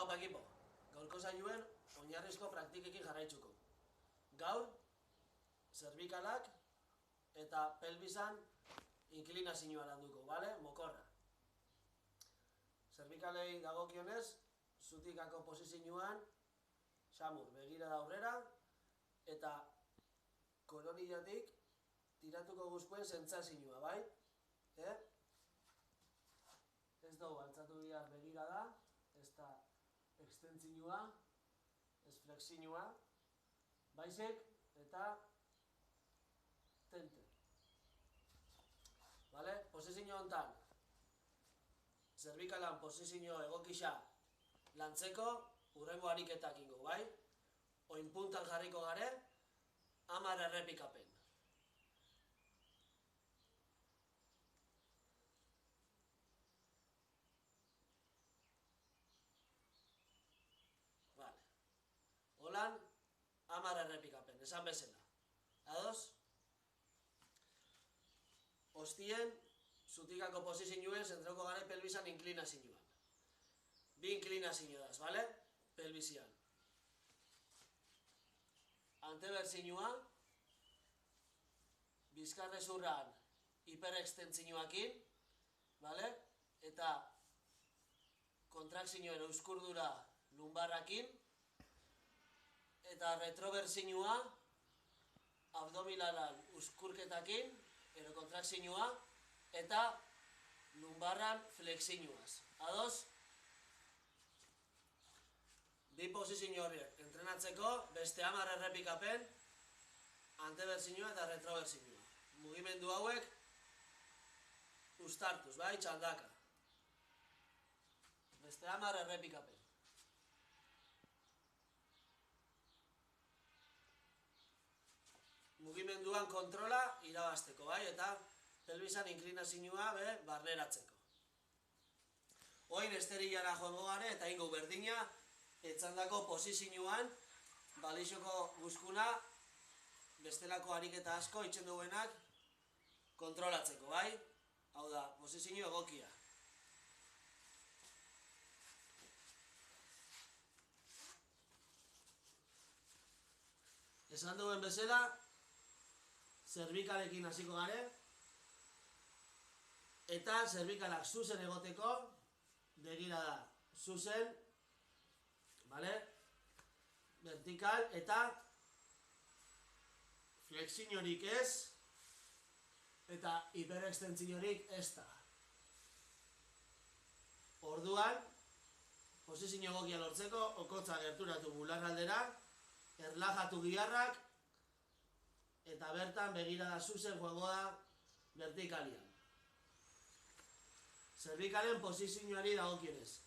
Hau ekipo, gaurko saioen oinarrizko praktikekin jarraitzuko. Gaur, zerbikalak eta pelbisan inklinazioa landuko, bale? Mokorra. Zerbikalei dagokionez, zutikako posizioan, samur, begira da aurrera, eta koronillatik tiratuko guzkuen sentsazioa, bai? Ez dugu altzatu bihar begira da, ez da ekstentzioa, ez flexioa, baizik eta tente. Vale? Posizio hontan, zerbikalan posizio egokisa lantzeko, hurrengo ariketak ingo, bai? Oin puntan jarriko gare, 10 errepikapen. Vale. Holan, 10 errepikapen, esan bezala. Ados? Ostien, zutikako posizioen zentroko gare pelbisan inklinazioan. Bi inklinazio daz, bale? Pelbisian. Anteberzioa, bizkarrezurran hiperekstentzioakin, bale? Eta kontrakzioen euskurdura lumbarrakin, eta retroberzioa abdominalan uskurketakin, ero kontrakzioa, eta lumbarran flexioaz. Ados? Bi posizio horiek entrenatzeko beste 10 errepikapen, anteberzioa eta retroberzioa. Mugimendu hauek uztartuz, bai, txandaka. Beste 10 errepikapen. Mugimenduan kontrola irabazteko, bai, eta pelbisan inklinazioa barneratzeko. Oin esterilara joango gare eta ingo berdina etzandako posizioan balixoko guzkuna bestelako ariketa asko itzen duenak kontrolatzeko, bai? Hau da, posizio egokia. Esan duen bezala, zerbikalekin hasiko gare, eta zerbikalak zuzen egoteko, begira da, zuzen, bale? Vertikal eta flexiorik ez, eta hiperekstentziorik ez da. Orduan, posizio egokia lortzeko, okotza gerturatu bularraldera, erlajatu giharrak, eta bertan begira da zuzen joango da vertikalian. Zerbikalen posizioari dagokionez.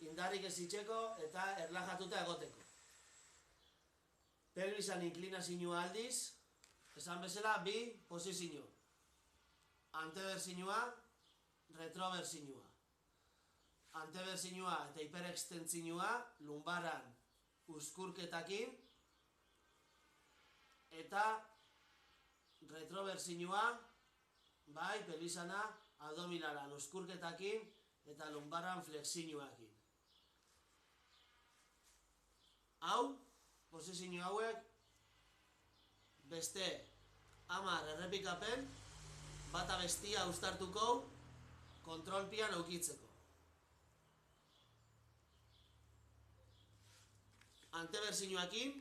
Indarrik ez itxeko eta erlajatuta egoteko. Pelbisan inklinazioa aldiz, esan bezala bi posizio. Anteberzioa, retroberzioa. Anteberzioa eta hiperekstentzioa lumbarran uskurketakin, eta retroberzioa, bai, pelbisana abdominalan uskurketakin eta lumbarran flexioakin. Hau, posizio hauek, beste 10 errepikapen, bata bestia uztartuko kontrolpian aukitzeko. Anteberzioakin,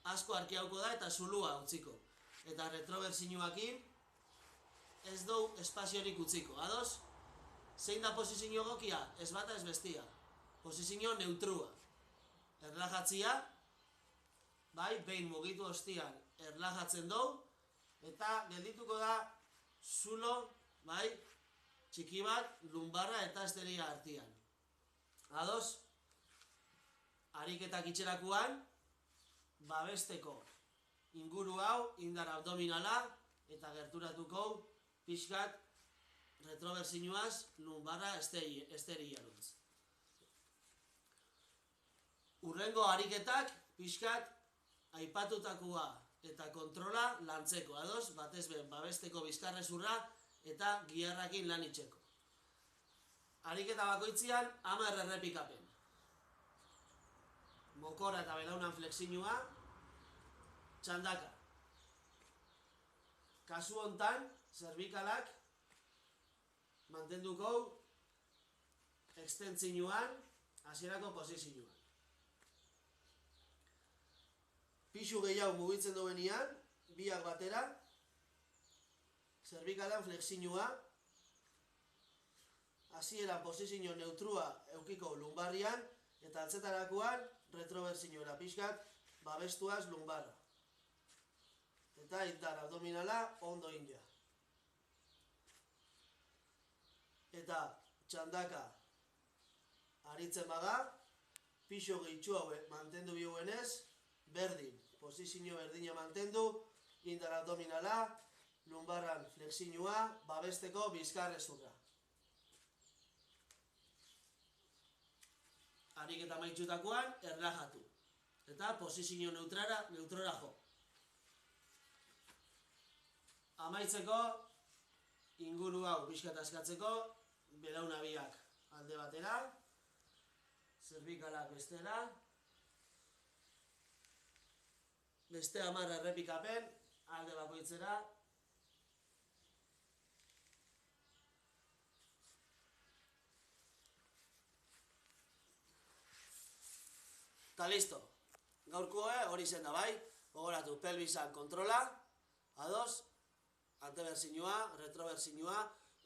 asko arkeauko da eta zulua utziko. Eta retroberzioakin, ez dugu espaziorik utziko. Ados? Zein da posizio egokia? Ez bata ez bestia. Posizio neutrua. Erlajatzia, bai, behin mugitu ostian erlajatzen dugu, eta geldituko da zulo, bai, txiki bat, lumbarra eta esteria artean. Ados? Ariketak itxerakuan, babesteko inguru hau, indar abdominala, eta gerturatuko pixkat retroberzioaz lumbarra esteriaruntz. Urrengo ariketak pixkat aipatutakoa eta kontrola lantzeko, ados, batez ben babesteko bizkarrezurra eta giharrakin lan itxeko. Ariketa bakoitzian 10 errepikapen. mokora eta belaunan flexinua, txandaka. Kasu hontan, zerbikalak mantenduko extentzinuan, hasierako posizioan. Pixu gehiago mugitzen duenean, biak batera, zerbikalan flexinua, hasieran posizio neutrua eukiko lumbarrian, eta atzetarakoan retroversinuera pixkat babestuaz lumbarra. Eta indar abdominala ondo india. Eta txandaka aritzen baga, pixo gehitxu haue mantendu bioenez, berdin, posizio berdina mantendu, indar abdominala, lumbarran flexinua, babesteko bizkarrezurra. Ariketa maitxutakoan, erlajatu. Eta posizio neutrora jo. Amaitzeko, inguru hau pixkat askatzeko, belauna biak alde batera, zerbikalak bestera, beste 10 errepikapen, alde bakoitzera, eta listo. Gaurko hori zen da bai, gogoratu pelvisan kontrola, ados, antebersinua, retrobersinua,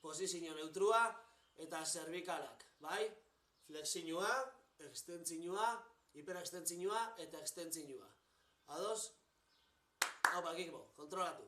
posizio neutrua, eta zerbikalak, bai? Flexinua, extentzinua, hiperextentzinua eta extentzinua. Ados, hau bakikbo, kontrolatu.